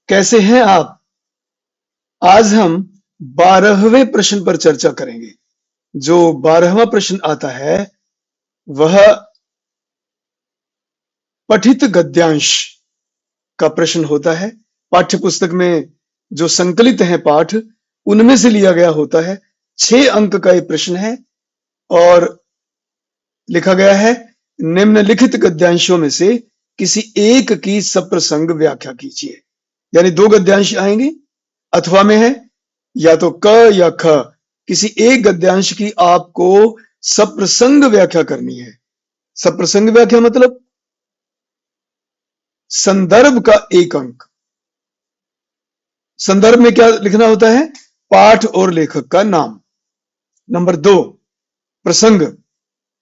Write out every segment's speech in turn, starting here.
कैसे हैं आप? आज हम 12वें प्रश्न पर चर्चा करेंगे। जो 12वां प्रश्न आता है वह पठित गद्यांश का प्रश्न होता है। पाठ्य पुस्तक में जो संकलित हैं पाठ, उनमें से लिया गया होता है। 6 अंक का ये प्रश्न है और लिखा गया है, निम्नलिखित गद्यांशों में से किसी एक की सप्रसंग व्याख्या कीजिए। यानी 2 गद्यांश आएंगे, अथवा में है, या तो क या ख, किसी एक गद्यांश की आपको सप्रसंग व्याख्या करनी है। सप्रसंग व्याख्या मतलब संदर्भ का 1 अंक। संदर्भ में क्या लिखना होता है? पाठ और लेखक का नाम। नंबर 2, प्रसंग।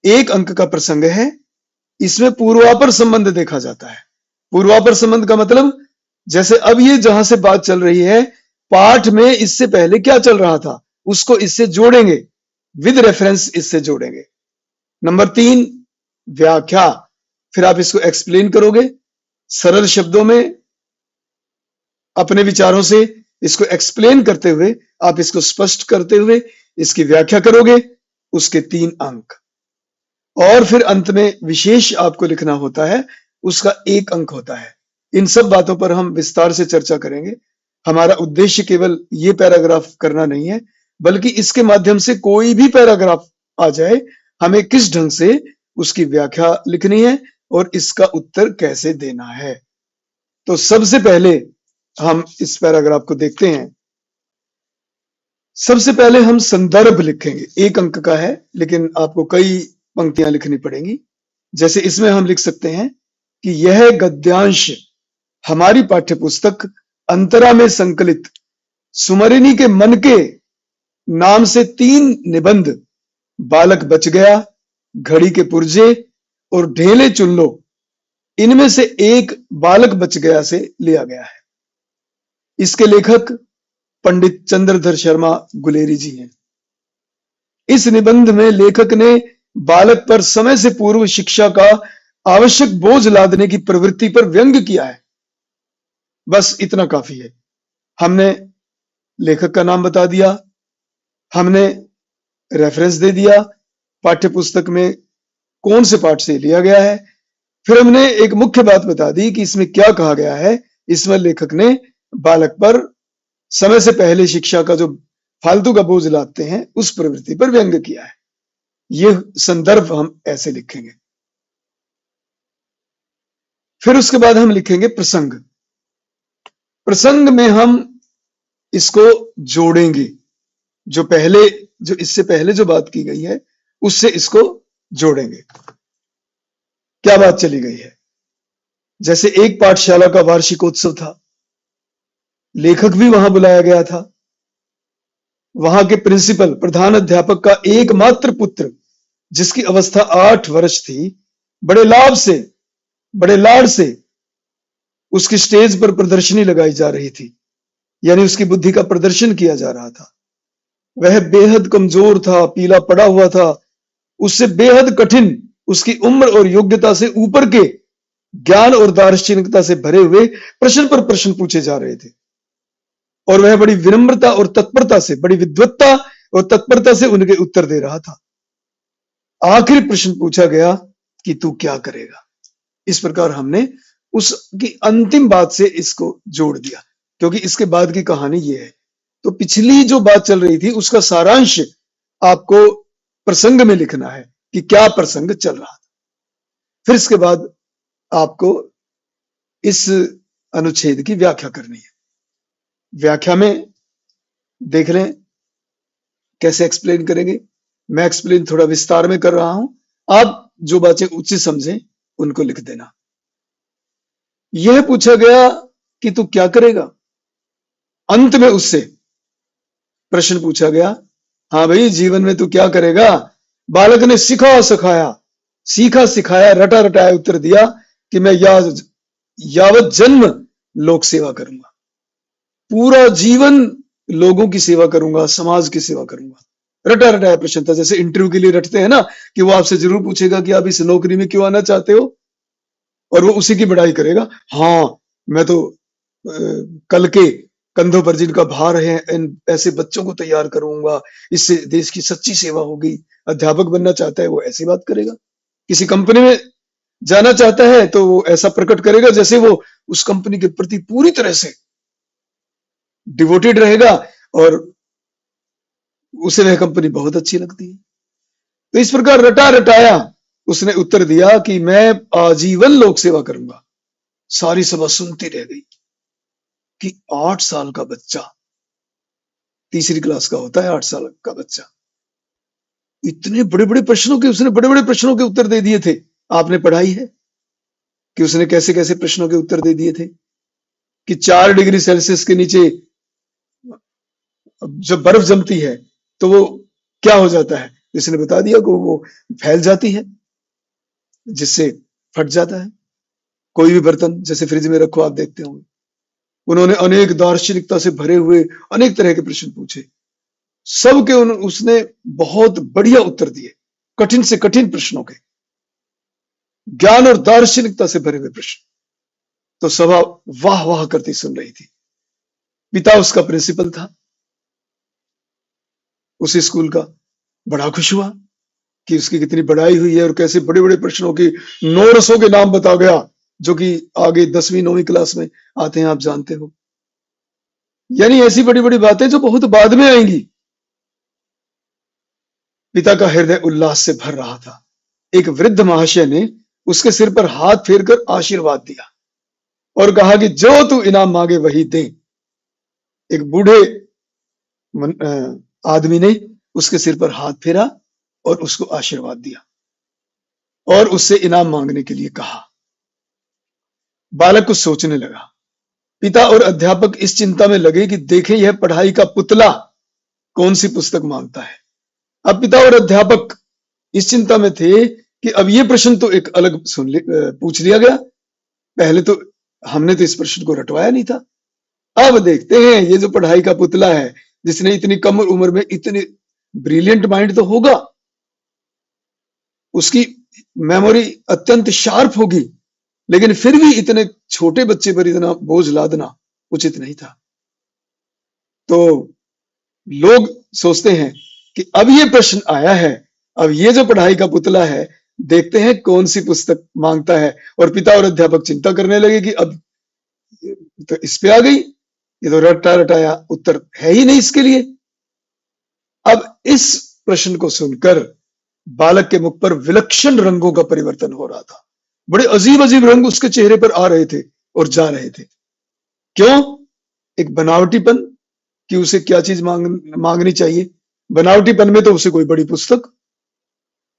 1 अंक का प्रसंग है, इसमें पूर्वापर संबंध देखा जाता है। पूर्वापर संबंध का मतलब, जैसे अब ये जहां से बात चल रही है, पाठ में इससे पहले क्या चल रहा था उसको इससे जोड़ेंगे, विद रेफरेंस इससे जोड़ेंगे। नंबर 3, व्याख्या। फिर आप इसको एक्सप्लेन करोगे सरल शब्दों में, अपने विचारों से इसको एक्सप्लेन करते हुए, आप इसको स्पष्ट करते हुए इसकी व्याख्या करोगे, उसके 3 अंक। और फिर अंत में विशेष आपको लिखना होता है, उसका 1 अंक होता है। इन सब बातों पर हम विस्तार से चर्चा करेंगे। हमारा उद्देश्य केवल ये पैराग्राफ करना नहीं है, बल्कि इसके माध्यम से कोई भी पैराग्राफ आ जाए, हमें किस ढंग से उसकी व्याख्या लिखनी है और इसका उत्तर कैसे देना है। तो सबसे पहले हम इस पैराग्राफ को देखते हैं। सबसे पहले हम संदर्भ लिखेंगे। 1 अंक का है, लेकिन आपको कई पंक्तियां लिखनी पड़ेंगी। जैसे इसमें हम लिख सकते हैं कि यह गद्यांश हमारी पाठ्यपुस्तक अंतरा में संकलित सुमरिनी के मन के नाम से 3 निबंध, बालक बच गया, घड़ी के पुर्जे और ढेले चुन लो, इनमें से एक बालक बच गया से लिया गया है। इसके लेखक पंडित चंद्रधर शर्मा गुलेरी जी हैं। इस निबंध में लेखक ने बालक पर समय से पूर्व शिक्षा का आवश्यक बोझ लादने की प्रवृत्ति पर व्यंग किया है। बस इतना काफी है। हमने लेखक का नाम बता दिया, हमने रेफरेंस दे दिया, पाठ्य पुस्तक में कौन से पाठ से लिया गया है। फिर हमने एक मुख्य बात बता दी कि इसमें क्या कहा गया है। इसमें लेखक ने बालक पर समय से पहले शिक्षा का जो फालतू का बोझ लादते हैं, उस प्रवृत्ति पर व्यंग किया है। यह संदर्भ हम ऐसे लिखेंगे। फिर उसके बाद हम लिखेंगे प्रसंग। प्रसंग में हम इसको जोड़ेंगे, जो इससे पहले जो बात की गई है उससे इसको जोड़ेंगे। क्या बात चली गई है? जैसे एक पाठशाला का वार्षिकोत्सव था, लेखक भी वहां बुलाया गया था। वहां के प्रिंसिपल, प्रधान अध्यापक का एकमात्र पुत्र, जिसकी अवस्था 8 वर्ष थी, बड़े लाड से उसकी स्टेज पर प्रदर्शनी लगाई जा रही थी, यानी उसकी बुद्धि का प्रदर्शन किया जा रहा था। वह बेहद कमजोर था, पीला पड़ा हुआ था। उससे बेहद कठिन, उसकी उम्र और योग्यता से ऊपर के ज्ञान और दार्शनिकता से भरे हुए प्रश्न पर प्रश्न पूछे जा रहे थे, और वह बड़ी विनम्रता और तत्परता से, बड़ी विद्वत्ता और तत्परता से उनके उत्तर दे रहा था। आखिरी प्रश्न पूछा गया कि तू क्या करेगा। इस प्रकार हमने उसकी अंतिम बात से इसको जोड़ दिया, क्योंकि इसके बाद की कहानी ये है। तो पिछली जो बात चल रही थी उसका सारांश आपको प्रसंग में लिखना है कि क्या प्रसंग चल रहा था। फिर इसके बाद आपको इस अनुच्छेद की व्याख्या करनी है। व्याख्या में देख लें कैसे एक्सप्लेन करेंगे। मैं एक्सप्लेन थोड़ा विस्तार में कर रहा हूं, आप जो बातें उचित समझें उनको लिख देना। यह पूछा गया कि तू क्या करेगा। अंत में उससे प्रश्न पूछा गया, हाँ भाई, जीवन में तू क्या करेगा। बालक ने सीखा सिखाया, रटा रटाया उत्तर दिया कि मैं यावत जन्म लोक सेवा करूंगा, पूरा जीवन लोगों की सेवा करूंगा, समाज की सेवा करूंगा। रटा रटाया प्रश्न था, जैसे इंटरव्यू के लिए रटते हैं ना, कि वो आपसे जरूर पूछेगा कि आप इस नौकरी में क्यों आना चाहते हो, और वो उसी की बड़ाई करेगा। हाँ, मैं तो कल के कंधों पर जिनका भार है, इन ऐसे बच्चों को तैयार करूंगा, इससे देश की सच्ची सेवा होगी। अध्यापक बनना चाहता है वो ऐसी बात करेगा। किसी कंपनी में जाना चाहता है तो वो ऐसा प्रकट करेगा जैसे वो उस कंपनी के प्रति पूरी तरह से डिवोटेड रहेगा और उसे वह कंपनी बहुत अच्छी लगती है। तो इस प्रकार रटा रटाया उसने उत्तर दिया कि मैं आजीवन लोक सेवा करूंगा। सारी सभा सुनती रह गई कि 8 साल का बच्चा, तीसरी क्लास का होता है 8 साल का बच्चा, इतने बड़े बड़े प्रश्नों के, उसने बड़े बड़े प्रश्नों के उत्तर दे दिए थे। आपने पढ़ाई है कि उसने कैसे कैसे प्रश्नों के उत्तर दे दिए थे कि 4 डिग्री सेल्सियस के नीचे जब बर्फ जमती है तो वो क्या हो जाता है। इसने बता दिया कि वो फैल जाती है, जिससे फट जाता है। कोई भी बर्तन जैसे फ्रिज में रखो, आप देखते होंगे। उन्होंने अनेक दार्शनिकता से भरे हुए अनेक तरह के प्रश्न पूछे, सबके उसने बहुत बढ़िया उत्तर दिए, कठिन से कठिन प्रश्नों के, ज्ञान और दार्शनिकता से भरे हुए प्रश्न। तो सभा वाह वाह करती सुन रही थी। पिता उसका प्रिंसिपल था उसी स्कूल का, बड़ा खुश हुआ कि उसकी कितनी बड़ाई हुई है और कैसे बड़े बड़े प्रश्नों की 900 के नाम बता गया, जो कि आगे 10वीं 9वीं क्लास में आते हैं, आप जानते हो। यानी ऐसी बड़ी बड़ी बातें जो बहुत बाद में आएंगी। पिता का हृदय उल्लास से भर रहा था। एक वृद्ध महाशय ने उसके सिर पर हाथ फेरकर आशीर्वाद दिया और कहा कि जो तू इनाम मांगे वही दे। एक बूढ़े आदमी ने उसके सिर पर हाथ फेरा और उसको आशीर्वाद दिया और उससे इनाम मांगने के लिए कहा। बालक कुछ सोचने लगा। पिता और अध्यापक इस चिंता में लगे कि देखें यह पढ़ाई का पुतला कौन सी पुस्तक मांगता है। अब पिता और अध्यापक इस चिंता में थे कि अब ये प्रश्न तो एक अलग पूछ लिया गया, पहले तो हमने तो इस प्रश्न को रटवाया नहीं था। अब देखते हैं ये जो पढ़ाई का पुतला है, जिसने इतनी कम उम्र में इतनी ब्रिलियंट माइंड तो होगा, उसकी मेमोरी अत्यंत शार्प होगी, लेकिन फिर भी इतने छोटे बच्चे पर इतना बोझ लादना उचित नहीं था। तो लोग सोचते हैं कि अब ये प्रश्न आया है, अब ये जो पढ़ाई का पुतला है, देखते हैं कौन सी पुस्तक मांगता है। और पिता और अध्यापक चिंता करने लगे कि अब तो इस पे आ गई, ये तो रटा रटाया उत्तर है ही नहीं इसके लिए। अब इस प्रश्न को सुनकर बालक के मुख पर विलक्षण रंगों का परिवर्तन हो रहा था। बड़े अजीब अजीब रंग उसके चेहरे पर आ रहे थे और जा रहे थे। क्यों? एक बनावटीपन कि उसे क्या चीज मांगनी चाहिए। बनावटीपन में तो उसे कोई बड़ी पुस्तक,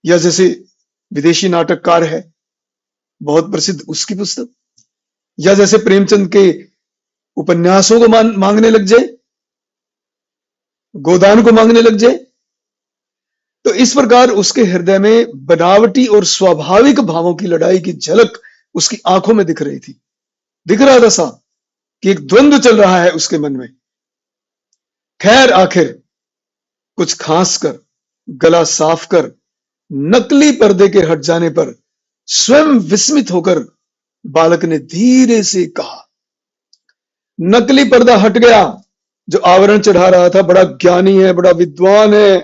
या जैसे विदेशी नाटककार है बहुत प्रसिद्ध, उसकी पुस्तक, या जैसे प्रेमचंद के उपन्यासों को मांगने लग जाए, गोदान को मांगने लग जाए। तो इस प्रकार उसके हृदय में बनावटी और स्वाभाविक भावों की लड़ाई की झलक उसकी आंखों में दिख रही थी। दिख रहा था साहब कि एक द्वंद्व चल रहा है उसके मन में। खैर आखिर कुछ खांस कर, गला साफ कर, नकली पर्दे के हट जाने पर स्वयं विस्मित होकर बालक ने धीरे से कहा। नकली पर्दा हट गया, जो आवरण चढ़ा रहा था, बड़ा ज्ञानी है, बड़ा विद्वान है,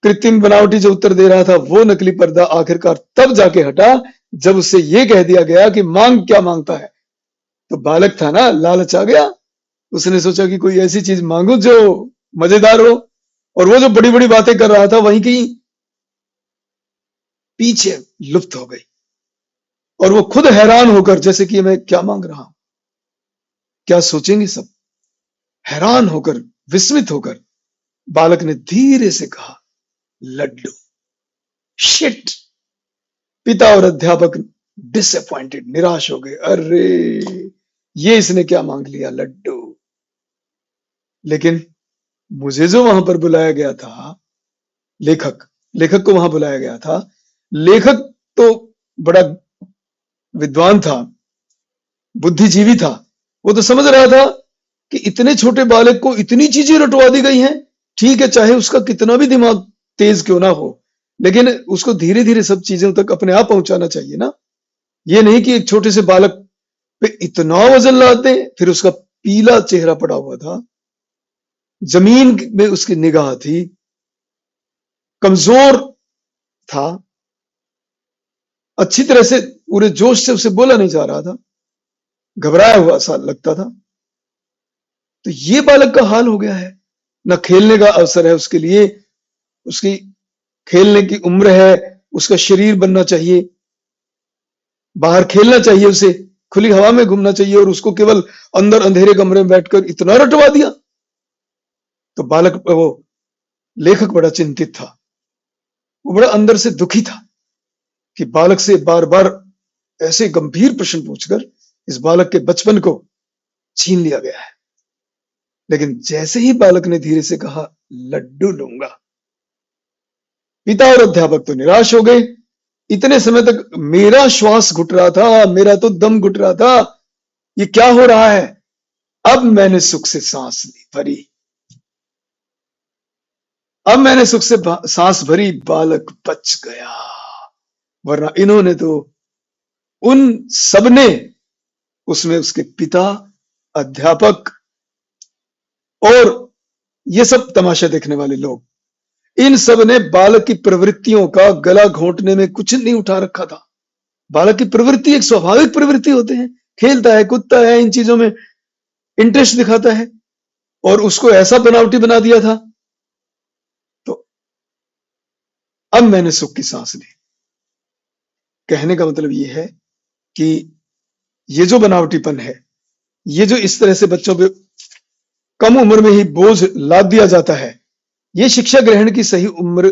कृत्रिम बनावटी जो उत्तर दे रहा था, वो नकली पर्दा आखिरकार तब जाके हटा जब उससे ये कह दिया गया कि मांग क्या मांगता है। तो बालक था ना, लालच आ गया। उसने सोचा कि कोई ऐसी चीज मांगू जो मजेदार हो, और वो जो बड़ी बड़ी बातें कर रहा था वहीं कहीं पीछे लुप्त हो गई। और वो खुद हैरान होकर, जैसे कि मैं क्या मांग रहा हूं, क्या सोचेंगे सब, हैरान होकर, विस्मित होकर बालक ने धीरे से कहा, लड्डू। शिट! पिता और अध्यापक डिसअपॉइंटेड, निराश हो गए। अरे ये इसने क्या मांग लिया, लड्डू। लेकिन मुझे जो वहां पर बुलाया गया था, लेखक को वहां बुलाया गया था, लेखक तो बड़ा विद्वान था, बुद्धिजीवी था। वो तो समझ रहा था कि इतने छोटे बालक को इतनी चीजें रटवा दी गई हैं। ठीक है, चाहे उसका कितना भी दिमाग तेज क्यों ना हो, लेकिन उसको धीरे धीरे सब चीजों तक अपने आप पहुंचाना चाहिए ना। ये नहीं कि एक छोटे से बालक पे इतना वजन लाते, फिर उसका पीला चेहरा पड़ा हुआ था, जमीन में उसकी निगाह थी, कमजोर था, अच्छी तरह से पूरे जोश से उसे बोला नहीं जा रहा था, घबराया हुआ सा लगता था। तो ये बालक का हाल हो गया है, न खेलने का अवसर है उसके लिए, उसकी खेलने की उम्र है, उसका शरीर बनना चाहिए, बाहर खेलना चाहिए, उसे खुली हवा में घूमना चाहिए, और उसको केवल अंदर अंधेरे कमरे में बैठकर इतना रटवा दिया। तो बालक, वो लेखक बड़ा चिंतित था, वो बड़ा अंदर से दुखी था कि बालक से बार बार ऐसे गंभीर प्रश्न पूछकर इस बालक के बचपन को छीन लिया गया है। लेकिन जैसे ही बालक ने धीरे से कहा लड्डू लूंगा, पिता और अध्यापक तो निराश हो गए। इतने समय तक मेरा श्वास घुट रहा था, मेरा तो दम घुट रहा था, ये क्या हो रहा है? अब मैंने सुख से सांस ली भरी, अब मैंने सुख से सांस भरी, बालक बच गया। वरना इन्होंने तो, उन सबने, उसमें उसके पिता, अध्यापक और ये सब तमाशा देखने वाले लोग, इन सब ने बालक की प्रवृत्तियों का गला घोंटने में कुछ नहीं उठा रखा था। बालक की प्रवृत्ति एक स्वाभाविक प्रवृत्ति होते हैं, खेलता है, कूदता है, इन चीजों में इंटरेस्ट दिखाता है, और उसको ऐसा बनावटी बना दिया था। तो अब मैंने सुख की सांस ली। कहने का मतलब ये है कि ये जो बनावटीपन है, ये जो इस तरह से बच्चों पे कम उम्र में ही बोझ लाद दिया जाता है, ये शिक्षा ग्रहण की सही उम्र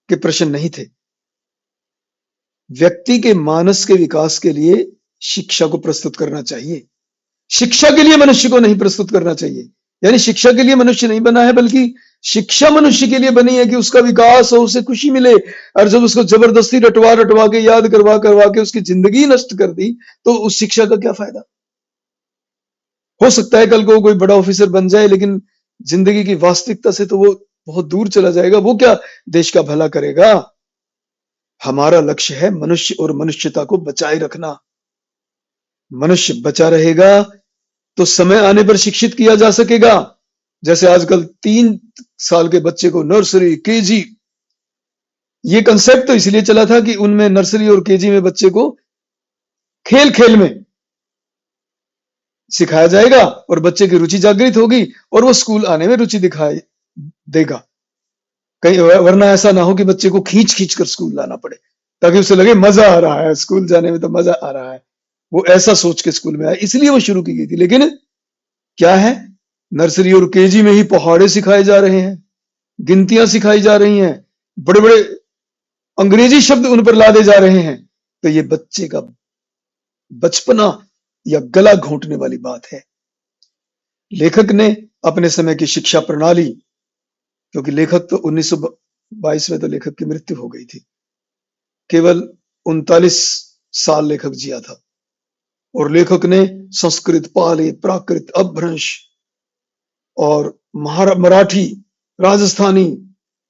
के प्रश्न नहीं थे। व्यक्ति के मानस के विकास के लिए शिक्षा को प्रस्तुत करना चाहिए, शिक्षा के लिए मनुष्य को नहीं प्रस्तुत करना चाहिए। यानी शिक्षा के लिए मनुष्य नहीं बना है, बल्कि शिक्षा मनुष्य के लिए बनी है कि उसका विकास हो, उसे खुशी मिले। और जब उसको जबरदस्ती रटवा रटवा के, याद करवा करवा के उसकी जिंदगी नष्ट कर दी, तो उस शिक्षा का क्या फायदा? हो सकता है कल को कोई बड़ा ऑफिसर बन जाए, लेकिन जिंदगी की वास्तविकता से तो वो बहुत दूर चला जाएगा। वो क्या देश का भला करेगा? हमारा लक्ष्य है मनुष्य और मनुष्यता को बचाए रखना। मनुष्य बचा रहेगा तो समय आने पर शिक्षित किया जा सकेगा। जैसे आजकल 3 साल के बच्चे को नर्सरी, केजी, ये कंसेप्ट तो इसलिए चला था कि उनमें नर्सरी और केजी में बच्चे को खेल खेल में सिखाया जाएगा और बच्चे की रुचि जागृत होगी और वो स्कूल आने में रुचि दिखाई देगा। कहीं वरना ऐसा ना हो कि बच्चे को खींच खींच कर स्कूल लाना पड़े, ताकि उसे लगे मजा आ रहा है, स्कूल जाने में तो मजा आ रहा है। वो ऐसा सोच के स्कूल में आया, इसलिए वो शुरू की गई थी। लेकिन क्या है, नर्सरी और केजी में ही पहाड़े सिखाए जा रहे हैं, गिनतियां सिखाई जा रही हैं, बड़े बड़े अंग्रेजी शब्द उन पर लादे जा रहे हैं। तो ये बच्चे का बचपना या गला घोंटने वाली बात है। लेखक ने अपने समय की शिक्षा प्रणाली, क्योंकि लेखक तो 1922 में तो लेखक की मृत्यु हो गई थी, केवल 39 साल लेखक जिया था, और लेखक ने संस्कृत, पाली, प्राकृत, अपभ्रंश और मराठी, राजस्थानी,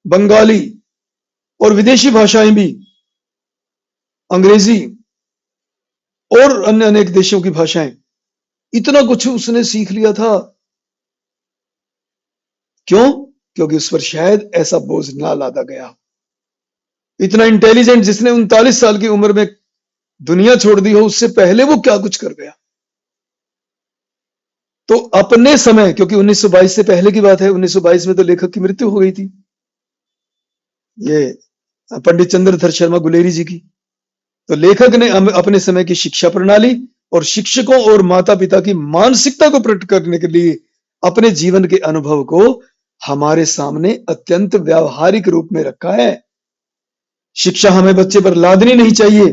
बंगाली और विदेशी भाषाएं भी, अंग्रेजी और अन्य अनेक देशों की भाषाएं, इतना कुछ उसने सीख लिया था। क्यों? क्योंकि उस पर शायद ऐसा बोझ ना लादा गया। इतना इंटेलिजेंट जिसने 39 साल की उम्र में दुनिया छोड़ दी हो, उससे पहले वो क्या कुछ कर गया। तो अपने समय, क्योंकि 1922 से पहले की बात है, 1922 में तो लेखक की मृत्यु हो गई थी, ये पंडित चंद्रधर शर्मा गुलेरी जी की। तो लेखक ने अपने समय की शिक्षा प्रणाली और शिक्षकों और माता पिता की मानसिकता को प्रकट करने के लिए अपने जीवन के अनुभव को हमारे सामने अत्यंत व्यावहारिक रूप में रखा है। शिक्षा हमें बच्चे पर लादनी नहीं चाहिए,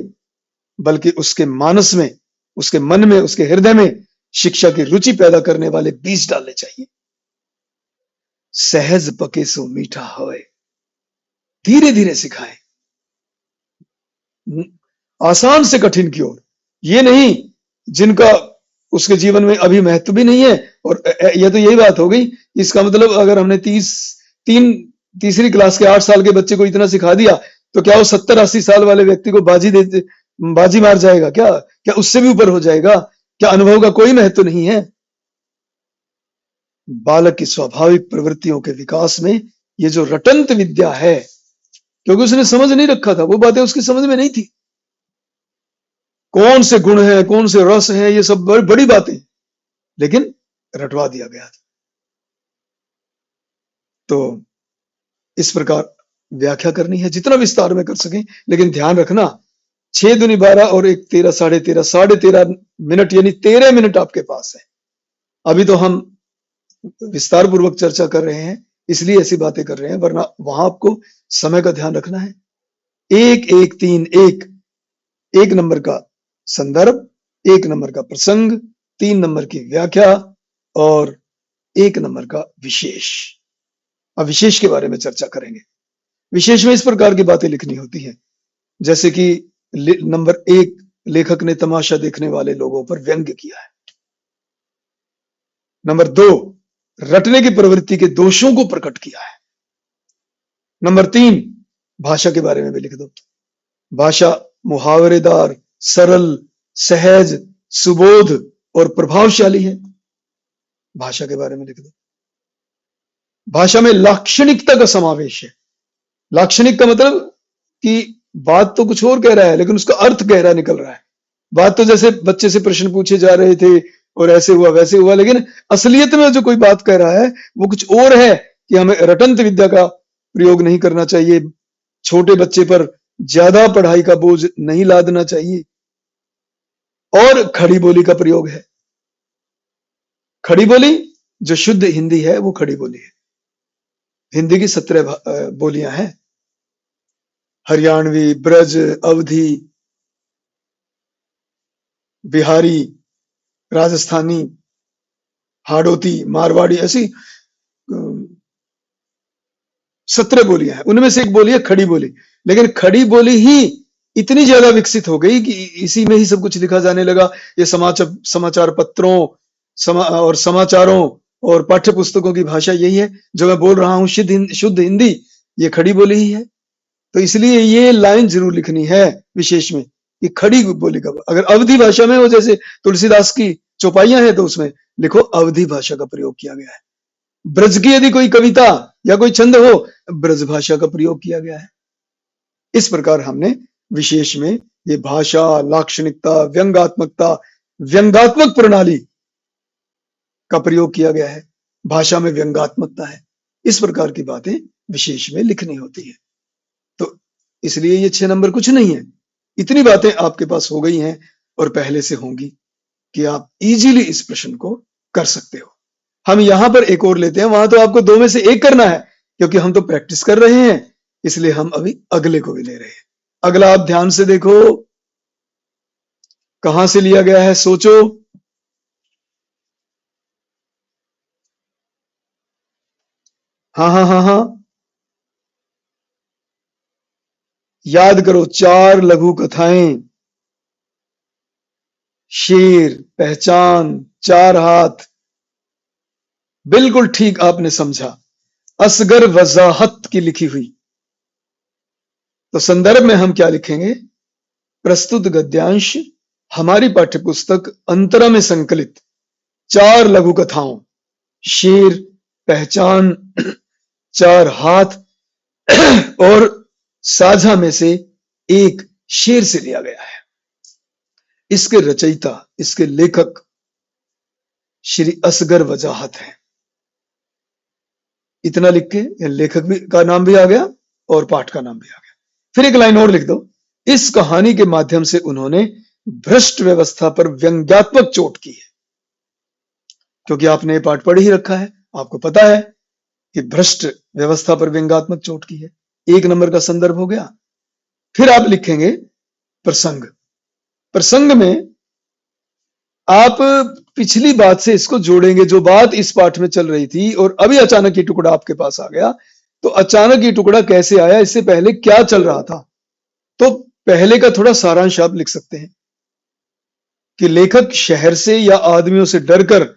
बल्कि उसके मानस में, उसके मन में, उसके हृदय में शिक्षा की रुचि पैदा करने वाले बीज डालने चाहिए। सहज पके सो मीठा होए, धीरे धीरे सिखाएं, आसान से कठिन की ओर। ये नहीं जिनका उसके जीवन में अभी महत्व भी नहीं है। और यह तो यही बात हो गई, इसका मतलब अगर हमने तीसरी क्लास के 8 साल के बच्चे को इतना सिखा दिया, तो क्या वो 70-80 साल वाले व्यक्ति को बाजी मार जाएगा? क्या उससे भी ऊपर हो जाएगा? क्या अनुभव का कोई महत्व नहीं है? बालक की स्वाभाविक प्रवृत्तियों के विकास में ये जो रटंत विद्या है, क्योंकि उसने समझ नहीं रखा था, वो बातें उसकी समझ में नहीं थी। कौन से गुण है, कौन से रस है, ये सब बड़ी बातें, लेकिन रटवा दिया गया था। तो इस प्रकार व्याख्या करनी है, जितना विस्तार में कर सकें, लेकिन ध्यान रखना 6 दूनी 12 और 1 13 13.5 मिनट, यानी 13 मिनट आपके पास है। अभी तो हम विस्तार पूर्वक चर्चा कर रहे हैं, इसलिए ऐसी बातें कर रहे हैं, वरना वहां आपको समय का ध्यान रखना है। 1 1 3 1 1 नंबर का संदर्भ, 1 नंबर का प्रसंग, 3 नंबर की व्याख्या और 1 नंबर का विशेष। अब विशेष के बारे में चर्चा करेंगे। विशेष में इस प्रकार की बातें लिखनी होती हैं, जैसे कि नंबर 1, लेखक ने तमाशा देखने वाले लोगों पर व्यंग्य किया है। नंबर 2, रटने की प्रवृत्ति के दोषों को प्रकट किया है। नंबर 3, भाषा के बारे में भी लिख दो। भाषा मुहावरेदार, सरल, सहज, सुबोध और प्रभावशाली है। भाषा के बारे में लिख दो। भाषा में लाक्षणिकता का समावेश है। लाक्षणिक का मतलब कि बात तो कुछ और कह रहा है, लेकिन उसका अर्थ गहरा निकल रहा है। बात तो जैसे बच्चे से प्रश्न पूछे जा रहे थे और ऐसे हुआ वैसे हुआ, लेकिन असलियत में जो कोई बात कह रहा है वो कुछ और है, कि हमें रटंत विद्या का प्रयोग नहीं करना चाहिए, छोटे बच्चे पर ज्यादा पढ़ाई का बोझ नहीं लादना चाहिए, और खड़ी बोली का प्रयोग है। खड़ी बोली जो शुद्ध हिंदी है वो खड़ी बोली है। हिंदी की 17 बोलियां हैं, हरियाणवी, ब्रज, अवधी, बिहारी, राजस्थानी, हाड़ौती, मारवाड़ी, ऐसी 17 बोलियां हैं। उनमें से एक बोली है खड़ी बोली, लेकिन खड़ी बोली ही इतनी ज्यादा विकसित हो गई कि इसी में ही सब कुछ लिखा जाने लगा। ये समाचार पत्रों और समाचारों और पाठ्य पुस्तकों की भाषा यही है जो मैं बोल रहा हूं, शुद्ध हिंदी, ये खड़ी बोली ही है। तो इसलिए ये लाइन जरूर लिखनी है विशेष में, कि खड़ी बोली का। अगर अवधी भाषा में हो, जैसे तुलसीदास की चौपाइयां हैं, तो उसमें लिखो अवधी भाषा का प्रयोग किया गया है। ब्रज की यदि कोई कविता या कोई छंद हो, ब्रज भाषा का प्रयोग किया गया है। इस प्रकार हमने विशेष में ये भाषा, लाक्षणिकता, व्यंगात्मकता, व्यंगात्मक प्रणाली का प्रयोग किया गया है। भाषा में व्यंगात्मकता है, इस प्रकार की बातें विशेष में लिखनी होती है। तो इसलिए ये 6 नंबर कुछ नहीं है। इतनी बातें आपके पास हो गई हैं और पहले से होंगी कि आप इजीली इस प्रश्न को कर सकते हो। हम यहां पर एक और लेते हैं, वहां तो आपको 2 में से 1 करना है, क्योंकि हम तो प्रैक्टिस कर रहे हैं, इसलिए हम अभी अगले को भी ले रहे हैं। अगला आप ध्यान से देखो, कहां से लिया गया है, सोचो। हाँ हाँ हाँ हाँ, याद करो। 4 लघु कथाएं, शेर, पहचान, 4 हाथ, बिल्कुल ठीक आपने समझा। असगर वजाहत की लिखी हुई। तो संदर्भ में हम क्या लिखेंगे? प्रस्तुत गद्यांश हमारी पाठ्यपुस्तक अंतरा में संकलित 4 लघु कथाओं, शेर, पहचान, 4 हाथ और साझा में से एक शेर से लिया गया है। इसके रचयिता, इसके लेखक श्री असगर वजाहत हैं। इतना लिख के लेखक भी का नाम भी आ गया और पाठ का नाम भी आ गया। फिर एक लाइन और लिख दो, इस कहानी के माध्यम से उन्होंने भ्रष्ट व्यवस्था पर व्यंग्यात्मक चोट की है। क्योंकि आपने पाठ पढ़ ही रखा है, आपको पता है कि भ्रष्ट व्यवस्था पर व्यंग्यात्मक चोट की है। 1 नंबर का संदर्भ हो गया। फिर आप लिखेंगे प्रसंग। प्रसंग में आप पिछली बात से इसको जोड़ेंगे, जो बात इस पाठ में चल रही थी और अभी अचानक ये टुकड़ा आपके पास आ गया, तो अचानक ये टुकड़ा कैसे आया, इससे पहले क्या चल रहा था। तो पहले का थोड़ा सारांश आप लिख सकते हैं कि लेखक शहर से या आदमियों से डरकर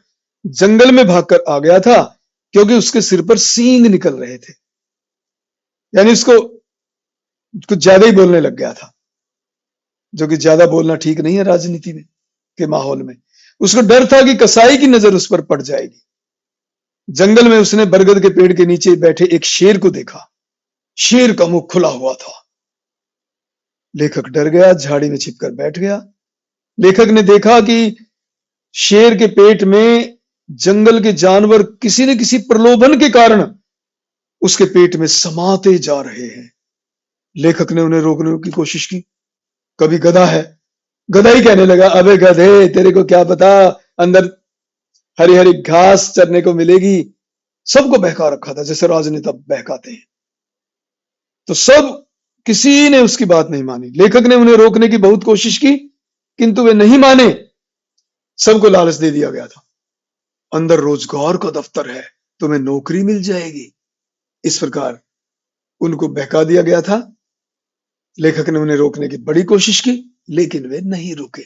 जंगल में भागकर आ गया था, क्योंकि उसके सिर पर सींग निकल रहे थे। यानी इसको कुछ ज्यादा ही बोलने लग गया था, जो कि ज्यादा बोलना ठीक नहीं है राजनीति में के माहौल में। उसको डर था कि कसाई की नजर उस पर पड़ जाएगी। जंगल में उसने बरगद के पेड़ के नीचे बैठे एक शेर को देखा। शेर का मुंह खुला हुआ था। लेखक डर गया, झाड़ी में छिपकर बैठ गया। लेखक ने देखा कि शेर के पेट में जंगल के जानवर किसी न किसी प्रलोभन के कारण उसके पेट में समाते जा रहे हैं। लेखक ने उन्हें रोकने की कोशिश की। कभी गधा है, गधा ही कहने लगा, अबे गधे, तेरे को क्या पता अंदर हरी हरी घास चरने को मिलेगी। सबको बहका रखा था जैसे राजनेता बहकाते हैं। तो सब किसी ने उसकी बात नहीं मानी। लेखक ने उन्हें रोकने की बहुत कोशिश की, किंतु वे नहीं माने। सबको लालच दे दिया गया था, अंदर रोजगार का दफ्तर है, तुम्हें नौकरी मिल जाएगी। इस प्रकार उनको बहका दिया गया था। लेखक ने उन्हें रोकने की बड़ी कोशिश की, लेकिन वे नहीं रुके।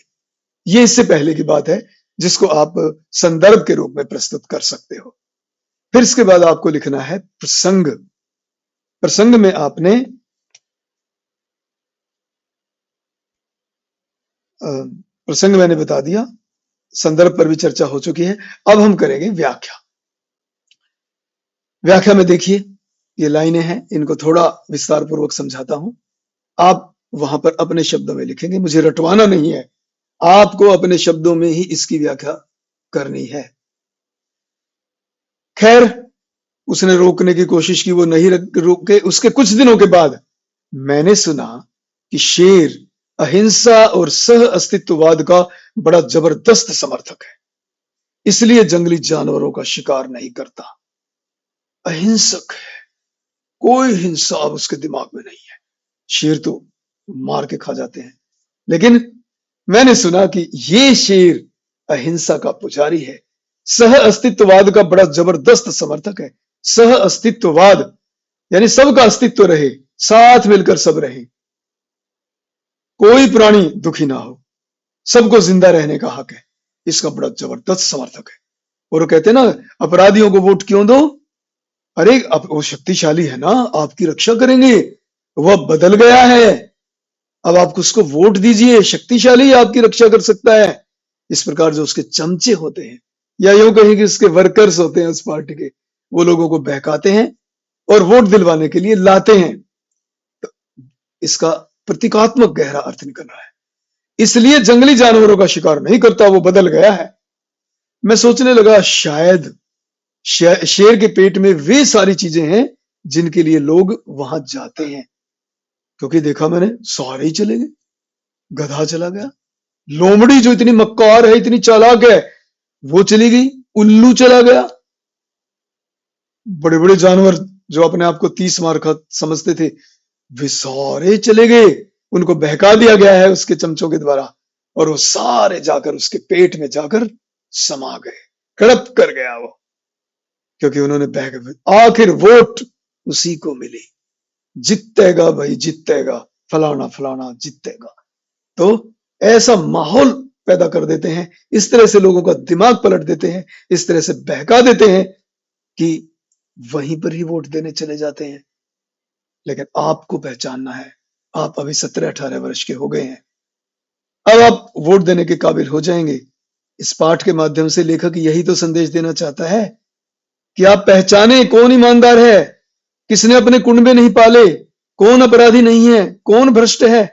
ये इससे पहले की बात है जिसको आप संदर्भ के रूप में प्रस्तुत कर सकते हो। फिर इसके बाद आपको लिखना है प्रसंग। प्रसंग में आपने प्रसंग मैंने बता दिया, संदर्भ पर भी चर्चा हो चुकी है। अब हम करेंगे व्याख्या। व्याख्या में देखिए ये लाइनें हैं, इनको थोड़ा विस्तार पूर्वक समझाता हूं। आप वहां पर अपने शब्दों में लिखेंगे, मुझे रटवाना नहीं है, आपको अपने शब्दों में ही इसकी व्याख्या करनी है। खैर, उसने रोकने की कोशिश की, वो नहीं रोके। उसके कुछ दिनों के बाद मैंने सुना कि शेर अहिंसा और सह अस्तित्ववाद का बड़ा जबरदस्त समर्थक है, इसलिए जंगली जानवरों का शिकार नहीं करता। अहिंसक है, कोई हिंसा अब उसके दिमाग में नहीं है। शेर तो मार के खा जाते हैं, लेकिन मैंने सुना कि ये शेर अहिंसा का पुजारी है, सह अस्तित्ववाद का बड़ा जबरदस्त समर्थक है। सह अस्तित्ववाद यानी सबका अस्तित्व रहे, साथ मिलकर सब रहे, कोई प्राणी दुखी ना हो, सबको जिंदा रहने का हक है, इसका बड़ा जबरदस्त समर्थक है। और वो कहते हैं ना, अपराधियों को वोट क्यों दो? अरे अब वो शक्तिशाली है ना, आपकी रक्षा करेंगे, वह बदल गया है, अब आप उसको वोट दीजिए, शक्तिशाली आपकी रक्षा कर सकता है। इस प्रकार जो उसके चमचे होते हैं, या यूं कहें कि उसके वर्कर्स होते हैं उस पार्टी के, वो लोगों को बहकाते हैं और वोट दिलवाने के लिए लाते हैं। तो इसका प्रतीकात्मक गहरा अर्थ निकल रहा है। इसलिए जंगली जानवरों का शिकार नहीं करता, वो बदल गया है। मैं सोचने लगा शायद शेर के पेट में वे सारी चीजें हैं जिनके लिए लोग वहां जाते हैं, क्योंकि देखा मैंने सारे ही चले गए। गधा चला गया, लोमड़ी जो इतनी मक्कार है, इतनी चालाक है, वो चली गई, उल्लू चला गया। बड़े बड़े जानवर जो अपने आप को 30 मार खा समझते थे, वे सारे चले गए, उनको बहका दिया गया है उसके चमचों के द्वारा, और वो सारे जाकर उसके पेट में जाकर समा गए, कड़प कर गया वो, क्योंकि उन्होंने बहका। आखिर वोट उसी को मिली, जीतेगा भाई जीतेगा, फलाना फलाना जीतेगा। तो ऐसा माहौल पैदा कर देते हैं, इस तरह से लोगों का दिमाग पलट देते हैं, इस तरह से बहका देते हैं कि वहीं पर ही वोट देने चले जाते हैं। लेकिन आपको पहचानना है, आप अभी 17-18 वर्ष के हो गए हैं, अब आप वोट देने के काबिल हो जाएंगे। इस पाठ के माध्यम से लेखक यही तो संदेश देना चाहता है कि आप पहचाने कौन ईमानदार है, किसने अपने कुंडे नहीं पाले, कौन अपराधी नहीं है, कौन भ्रष्ट है,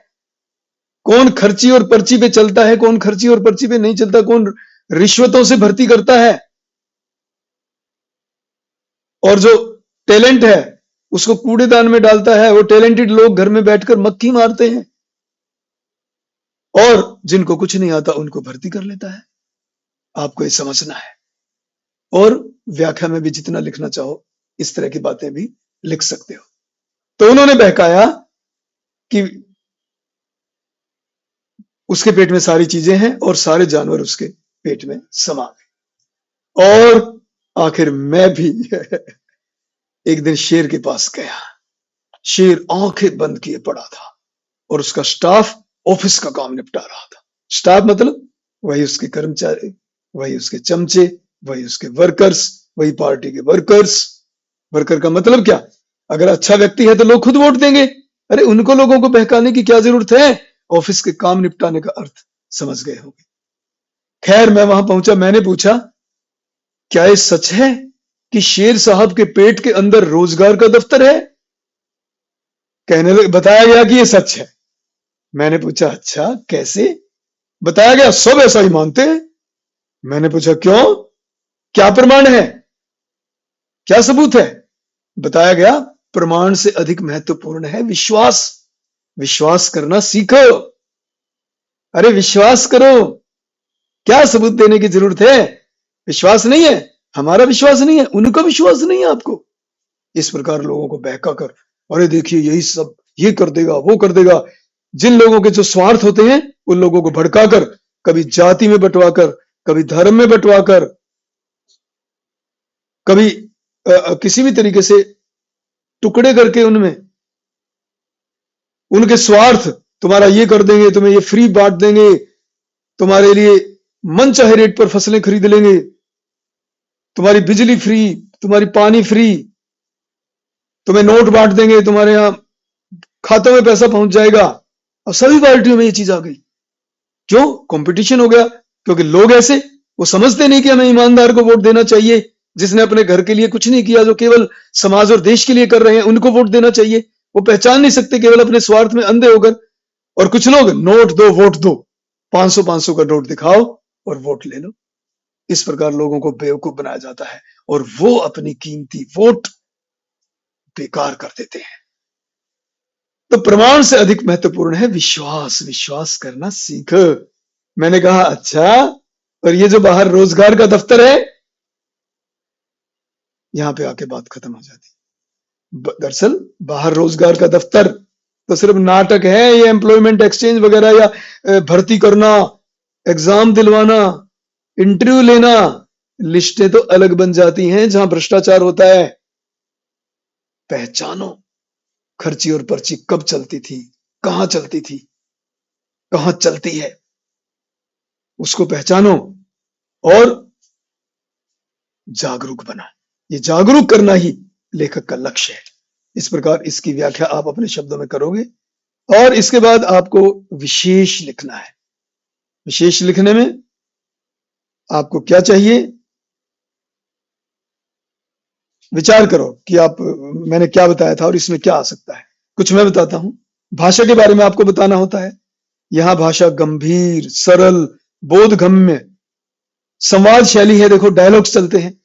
कौन खर्ची और पर्ची पे चलता है, कौन खर्ची और पर्ची पे नहीं चलता, कौन रिश्वतों से भर्ती करता है, और जो टैलेंट है उसको कूड़ेदान में डालता है। वो टैलेंटेड लोग घर में बैठकर मक्खी मारते हैं, और जिनको कुछ नहीं आता उनको भर्ती कर लेता है। आपको ये समझना है। और व्याख्या में भी जितना लिखना चाहो इस तरह की बातें भी लिख सकते हो। तो उन्होंने बहकाया कि उसके पेट में सारी चीजें हैं और सारे जानवर उसके पेट में समा गए। और आखिर मैं भी एक दिन शेर के पास गया। शेर आंखें बंद किए पड़ा था और उसका स्टाफ ऑफिस का काम निपटा रहा था। स्टाफ मतलब वही उसके कर्मचारी, वही उसके चमचे, वही उसके वर्कर्स, वही पार्टी के वर्कर्स। वर्कर का मतलब क्या? अगर अच्छा व्यक्ति है तो लोग खुद वोट देंगे। अरे उनको लोगों को बहकाने की क्या जरूरत है? ऑफिस के काम निपटाने का अर्थ समझ गए होंगे। खैर मैं वहां पहुंचा, मैंने पूछा क्या ये सच है कि शेर साहब के पेट के अंदर रोजगार का दफ्तर है? कहने लगे, बताया गया कि ये सच है। मैंने पूछा अच्छा कैसे? बताया गया सब ऐसा ही मानते हैं। मैंने पूछा क्यों, क्या प्रमाण है, क्या सबूत है? बताया गया प्रमाण से अधिक महत्वपूर्ण है विश्वास। विश्वास करना सीखो। अरे विश्वास करो, क्या सबूत देने की जरूरत है? विश्वास नहीं है, हमारा विश्वास नहीं है, उनका विश्वास नहीं है आपको। इस प्रकार लोगों को बहका कर, अरे देखिए यही सब, ये कर देगा वो कर देगा। जिन लोगों के जो स्वार्थ होते हैं उन लोगों को भड़काकर, कभी जाति में बंटवाकर, कभी धर्म में बंटवाकर, कभी किसी भी तरीके से टुकड़े करके उनमें उनके स्वार्थ, तुम्हारा ये कर देंगे, तुम्हें ये फ्री बांट देंगे, तुम्हारे लिए मन चाहे रेट पर फसलें खरीद लेंगे, तुम्हारी बिजली फ्री, तुम्हारी पानी फ्री, तुम्हें नोट बांट देंगे, तुम्हारे यहां खातों में पैसा पहुंच जाएगा। और सभी पार्टियों में ये चीज आ गई। क्यों? कंपटीशन हो गया। क्योंकि लोग ऐसे, वो समझते नहीं कि हमें ईमानदार को वोट देना चाहिए, जिसने अपने घर के लिए कुछ नहीं किया, जो केवल समाज और देश के लिए कर रहे हैं, उनको वोट देना चाहिए। वो पहचान नहीं सकते, केवल अपने स्वार्थ में अंधे होकर। और कुछ लोग नोट दो वोट दो, 500 का नोट दिखाओ और वोट ले लो। इस प्रकार लोगों को बेवकूफ बनाया जाता है और वो अपनी कीमती वोट बेकार कर देते हैं। तो प्रमाण से अधिक महत्वपूर्ण है विश्वास। विश्वास करना सीख। मैंने कहा अच्छा, और ये जो बाहर रोजगार का दफ्तर है, यहां पे आके बात खत्म हो जाती। दरअसल बाहर रोजगार का दफ्तर तो सिर्फ नाटक है, ये एम्प्लॉयमेंट एक्सचेंज वगैरह, या भर्ती करना, एग्जाम दिलवाना, इंटरव्यू लेना, लिस्टें तो अलग बन जाती हैं जहां भ्रष्टाचार होता है। पहचानो खर्ची और पर्ची कब चलती थी, कहां चलती थी, कहां चलती है, उसको पहचानो और जागरूक बना। ये जागरूक करना ही लेखक का लक्ष्य है। इस प्रकार इसकी व्याख्या आप अपने शब्दों में करोगे और इसके बाद आपको विशेष लिखना है। विशेष लिखने में आपको क्या चाहिए, विचार करो कि आप, मैंने क्या बताया था और इसमें क्या आ सकता है। कुछ मैं बताता हूं। भाषा के बारे में आपको बताना होता है। यहां भाषा गंभीर, सरल, बोधगम्य, संवाद शैली है। देखो डायलॉग्स चलते हैं,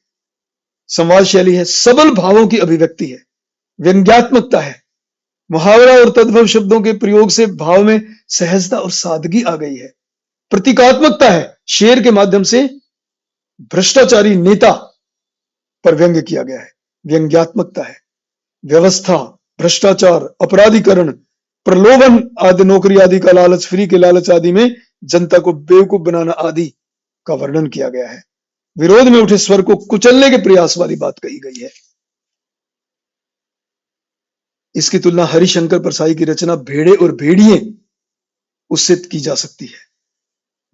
संवाद शैली है, सबल भावों की अभिव्यक्ति है, व्यंग्यात्मकता है, मुहावरा और तद्भव शब्दों के प्रयोग से भाव में सहजता और सादगी आ गई है। प्रतीकात्मकता है, शेर के माध्यम से भ्रष्टाचारी नेता पर व्यंग्य किया गया है, व्यंग्यात्मकता है। व्यवस्था, भ्रष्टाचार, अपराधीकरण, प्रलोभन आदि, नौकरी आदि का लालच, फ्री के लालच आदि में जनता को बेवकूफ बनाना आदि का वर्णन किया गया है। विरोध में उठे स्वर को कुचलने के प्रयास वाली बात कही गई है। इसकी तुलना हरिशंकर परसाई की रचना भेड़े और भेड़िए उससे की जा सकती है।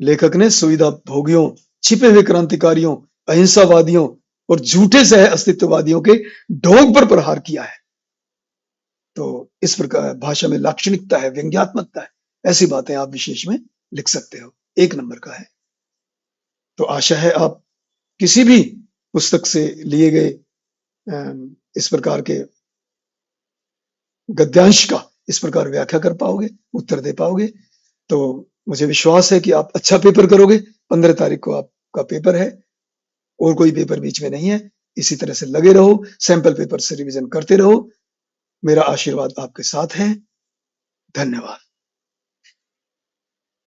लेखक ने सुविधा भोगियों, छिपे हुए क्रांतिकारियों, अहिंसावादियों और झूठे सह अस्तित्ववादियों के ढोंग पर प्रहार किया है। तो इस प्रकार भाषा में लाक्षणिकता है, व्यंग्यात्मकता है, ऐसी बातें आप विशेष में लिख सकते हो। 1 नंबर का है। तो आशा है आप किसी भी पुस्तक से लिए गए इस प्रकार के गद्यांश का इस प्रकार व्याख्या कर पाओगे, उत्तर दे पाओगे। तो मुझे विश्वास है कि आप अच्छा पेपर करोगे। 15 तारीख को आपका पेपर है और कोई पेपर बीच में नहीं है। इसी तरह से लगे रहो, सैंपल पेपर से रिवीजन करते रहो। मेरा आशीर्वाद आपके साथ है। धन्यवाद।